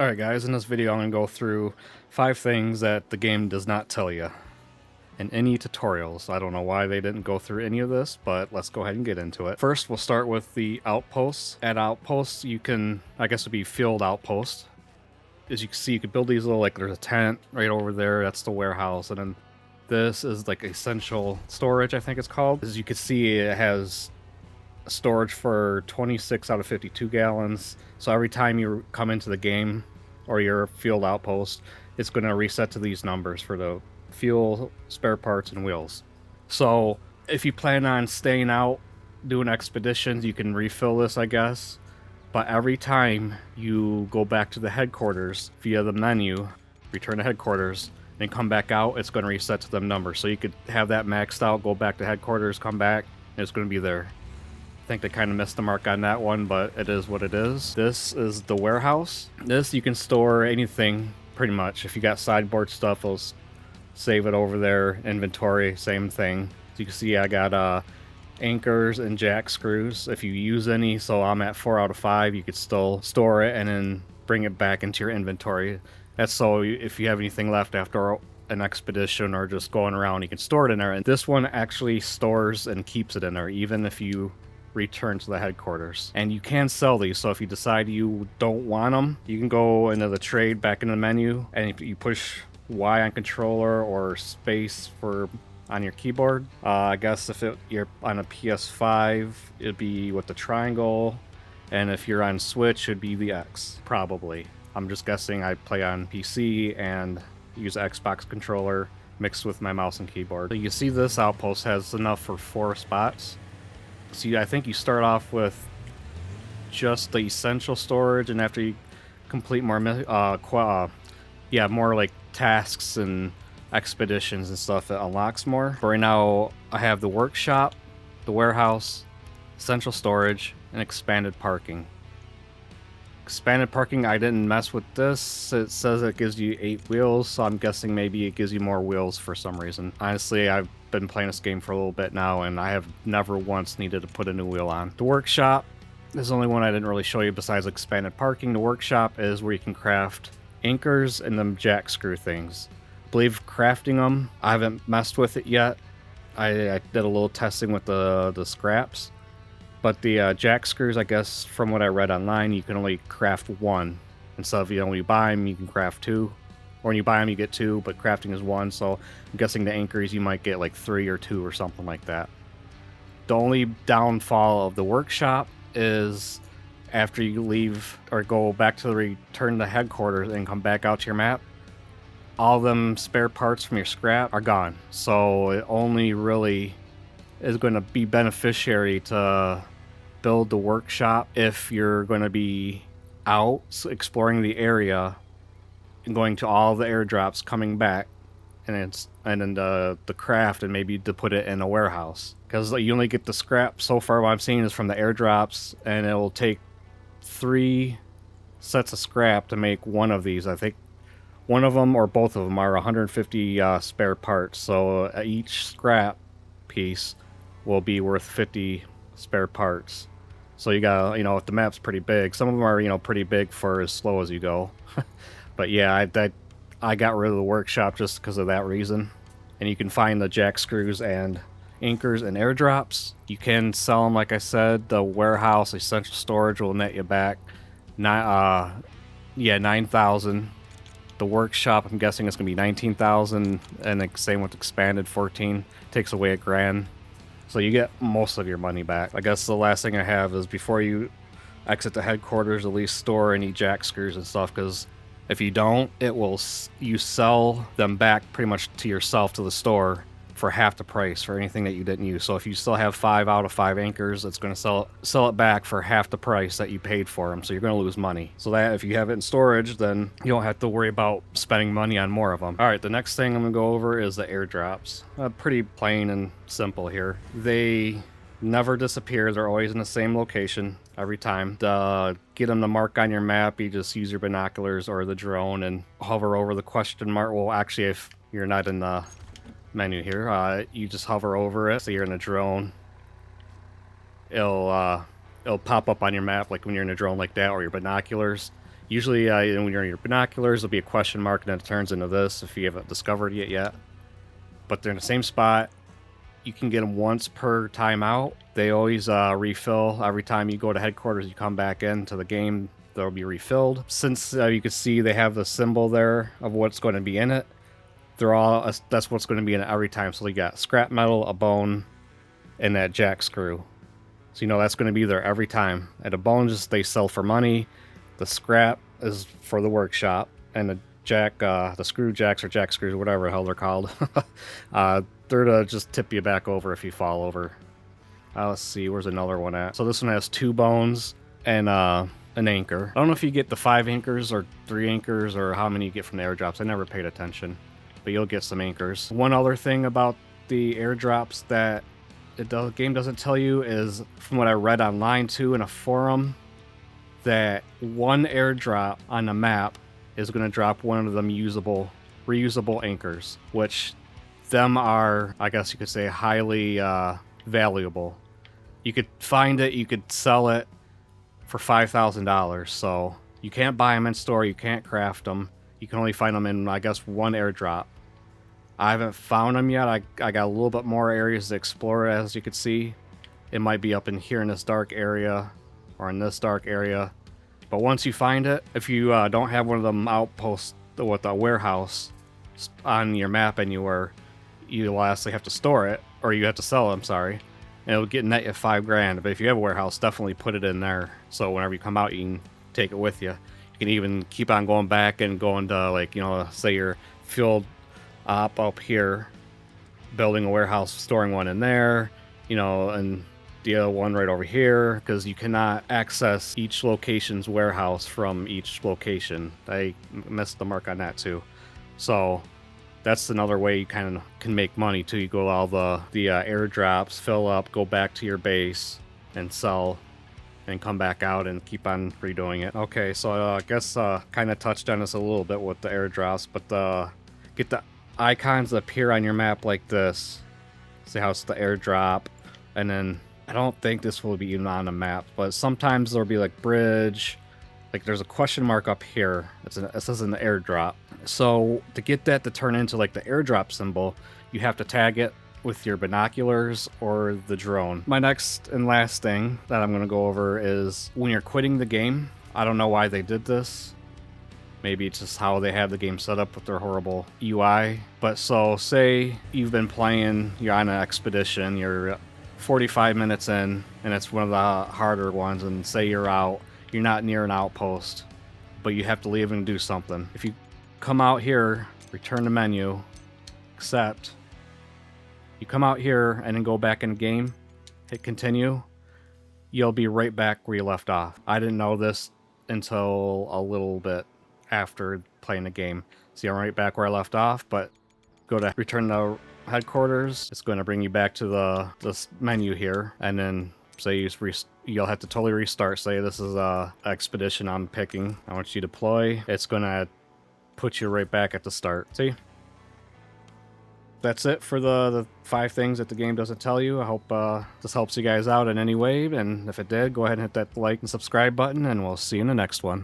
Alright guys, in this video I'm going to go through 5 things that the game does not tell you in any tutorials. I don't know why they didn't go through any of this, but let's go ahead and get into it. First, we'll start with the outposts. At outposts, you can, I guess it would be field outposts. As you can see, you can build these little, like there's a tent right over there, that's the warehouse, and then this is like essential storage, I think it's called. As you can see, it has storage for 26 out of 52 gallons. So every time you come into the game or your field outpost, it's going to reset to these numbers for the fuel, spare parts, and wheels. So if you plan on staying out doing expeditions, you can refill this, I guess. But every time you go back to the headquarters via the menu, return to headquarters, and come back out, it's going to reset to them numbers. So you could have that maxed out, go back to headquarters, come back, and it's going to be there. I think they kind of missed the mark on that one, but it is what it is. This is the warehouse. This, you can store anything, pretty much. If you got sideboard stuff, it'll save it over there. Inventory, same thing. As you can see, I got anchors and jack screws. If you use any, so I'm at 4 out of 5, you could still store it and then bring it back into your inventory. That's so if you have anything left after an expedition or just going around, you can store it in there. And this one actually stores and keeps it in there, even if you return to the headquarters. And you can sell these, so if you decide you don't want them, you can go into the trade back in the menu, and if you push Y on controller or space for on your keyboard, I guess if you're on a PS5, it'd be with the triangle, and if you're on Switch, it'd be the X, probably. I'm just guessing. I play on PC and use Xbox controller mixed with my mouse and keyboard. So you see this outpost has enough for 4 spots. See, I think you start off with just the essential storage, and after you complete more, more like tasks and expeditions and stuff, it unlocks more. But right now, I have the workshop, the warehouse, essential storage, and expanded parking. Expanded parking, I didn't mess with this. It says it gives you 8 wheels, so I'm guessing maybe it gives you more wheels for some reason. Honestly, I've been playing this game for a little bit now, and I have never once needed to put a new wheel on. The workshop is the only one I didn't really show you besides expanded parking. The workshop is where you can craft anchors and them jack screw things. I believe crafting them, I haven't messed with it yet. I did a little testing with the scraps. But the jack screws, I guess, from what I read online, you can only craft 1. Instead of, when you buy them, you can craft 2. Or when you buy them, you get 2, but crafting is 1. So I'm guessing the anchors, you might get like 3 or 2 or something like that. The only downfall of the workshop is after you leave or go back to the return to headquarters and come back out to your map, all them spare parts from your scrap are gone. So it only really is going to be beneficiary to build the workshop if you're going to be out exploring the area and going to all the airdrops, coming back, and then the craft, and maybe to put it in a warehouse, because you only get the scrap so far. What I'm seeing is from the airdrops, and it will take 3 sets of scrap to make one of these. I think one of them or both of them are 150 spare parts, so each scrap piece will be worth 50 spare parts. So you got, if the map's pretty big, some of them are, pretty big for as slow as you go. But yeah, I got rid of the workshop just because of that reason. And you can find the jack screws and anchors and airdrops. You can sell them, like I said. The warehouse essential storage will net you back 9,000. The workshop, I'm guessing it's gonna be 19,000, and the same with expanded 14. Takes away $1,000. So you get most of your money back. I guess the last thing I have is before you exit the headquarters, at least store any jack screws and stuff, because if you don't, you sell them back pretty much to yourself, to the store, for half the price for anything that you didn't use. So if you still have 5 out of 5 anchors, it's going to sell it back for half the price that you paid for them. So you're going to lose money. So that if you have it in storage, then you don't have to worry about spending money on more of them. All right, the next thing I'm going to go over is the airdrops. Pretty plain and simple here. They never disappear. They're always in the same location every time. To get them to mark on your map, you just use your binoculars or the drone and hover over the question mark. Well, actually, if you're not in the menu here, you just hover over it. So you're in a drone, it'll pop up on your map like when you're in a drone like that, or your binoculars. Usually when you're in your binoculars, there'll be a question mark and then it turns into this if you haven't discovered it yet. But they're in the same spot. You can get them once per timeout. They always refill every time you go to headquarters. You come back into the game, they'll be refilled. Since you can see they have the symbol there of what's going to be in it, they're all that's what's going to be in it every time. So you got scrap metal, a bone, and that jack screw. So you know that's going to be there every time. And the bones they sell for money. The scrap is for the workshop, and the jack, the screw jacks or jack screws, whatever the hell they're called, they're to just tip you back over if you fall over. Let's see, where's another one at? So this one has 2 bones and an anchor. I don't know if you get the 5 anchors or 3 anchors or how many you get from the airdrops. I never paid attention, but you'll get some anchors. One other thing about the airdrops that the game doesn't tell you is, from what I read online too in a forum, that one airdrop on the map is going to drop one of them reusable anchors, which them are, I guess you could say, highly valuable. You could find it, you could sell it for $5,000. So you can't buy them in store, you can't craft them. You can only find them in, I guess, one airdrop. I haven't found them yet. I got a little bit more areas to explore, as you can see. It might be up in here in this dark area or in this dark area. But once you find it, if you don't have one of them outposts with a warehouse on your map anywhere, you'll actually have to store it, or you have to sell it, I'm sorry. And it'll get net you $5,000. But if you have a warehouse, definitely put it in there. So whenever you come out, you can take it with you. You can even keep on going back and going to, like, you know, say your field up here, building a warehouse, storing one in there, you know, and the other one right over here, because you cannot access each location's warehouse from each location. I missed the mark on that too. So that's another way you kind of can make money too. You go all the airdrops, fill up, go back to your base and sell, and come back out and keep on redoing it. Okay, so I guess kind of touched on this a little bit with the airdrops, but get the icons that appear on your map like this. See how it's the airdrop, and then I don't think this will be even on the map, but sometimes there'll be like bridge, like there's a question mark up here. It says an airdrop. So to get that to turn into like the airdrop symbol, you have to tag it with your binoculars or the drone. My next and last thing that I'm going to go over is when you're quitting the game. I don't know why they did this. Maybe it's just how they have the game set up with their horrible UI. But so say you've been playing, you're on an expedition, you're 45 minutes in, and it's one of the harder ones, and say you're out, you're not near an outpost, but you have to leave and do something. If you come out here, return to menu, accept, you come out here and then go back in game, hit continue, you'll be right back where you left off. I didn't know this until a little bit after playing the game. See, I'm right back where I left off, but go to return to headquarters, it's going to bring you back to this menu here, and then say you'll have to totally restart. Say this is a expedition I'm picking. I want you to deploy. It's going to put you right back at the start. See? That's it for the 5 things that the game doesn't tell you. I hope this helps you guys out in any way, and if it did, go ahead and hit that like and subscribe button, and we'll see you in the next one.